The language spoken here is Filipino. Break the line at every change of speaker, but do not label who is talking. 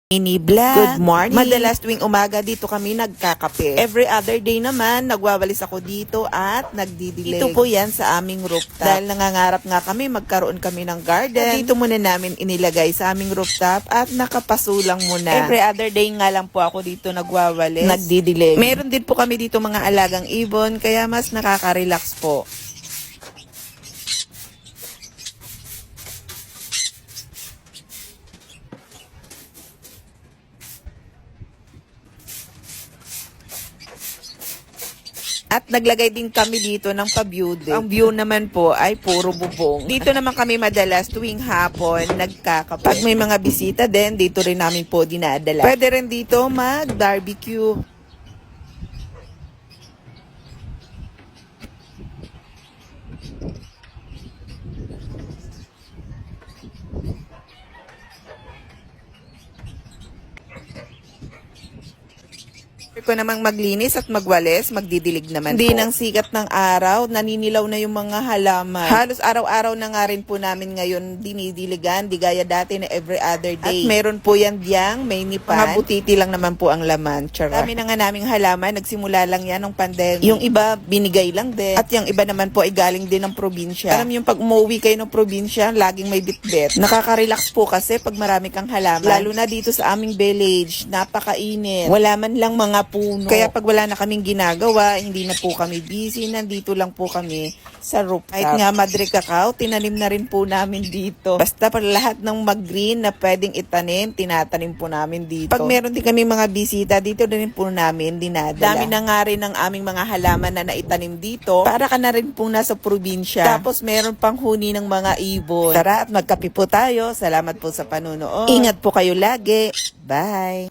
Mini vlog.
Good morning.
Madalas tuwing umaga dito kami nagkakape. Every other day naman, nagwawalis ako dito at nagdidilig. Ito po yan sa aming rooftop. Dahil nangangarap nga kami, magkaroon kami ng garden. Dito muna namin inilagay sa aming rooftop at nakapasulang muna. Every other day nga lang po ako dito nagwawalis. Nagdidilig. Meron din po kami dito mga alagang ibon, kaya mas nakaka-relax po. At naglagay din kami dito ng pa-beauty. Ang view naman po ay puro bubong. Dito naman kami madalas tuwing hapon nagkakape. Pag may mga bisita din, dito rin namin po dinadala. Pwede rin dito mag-barbecue. Ko namang maglinis at magwalis, magdidilig naman po. Hindi ng sikat ng araw, naninilaw na yung mga halaman. Halos araw-araw na nga rin po namin ngayon dinidiligan, di gaya dati na every other day. At meron po yan diyang may nipan. Mga butiti lang naman po ang laman. Charot. Dami na nga naming halaman, nagsimula lang yan ng pandemic. Yung iba, binigay lang din. At yung iba naman po ay galing din ng probinsya. Alam yung pag umuwi kayo ng probinsya, laging may bitbit. Nakaka-relax po kasi pag marami kang halaman. Lalo na dito sa aming village, napakainit. Wala man lang mga puno. Kaya pag wala na kaming ginagawa, hindi na po kami busy, nandito lang po kami sa rooftop. Kahit nga Madre Cacao, tinanim na rin po namin dito. Basta pa lahat ng mag-green na pwedeng itanim, tinatanim po namin dito. Pag meron din kami mga bisita, dito rin po namin dinadala. Dami na nga rin ng aming mga halaman na naitanim dito. Para ka na rin po nasa probinsya. Tapos meron pang huni ng mga ibon. Tara at magkape po tayo. Salamat po sa panunood. Ingat po kayo lagi. Bye!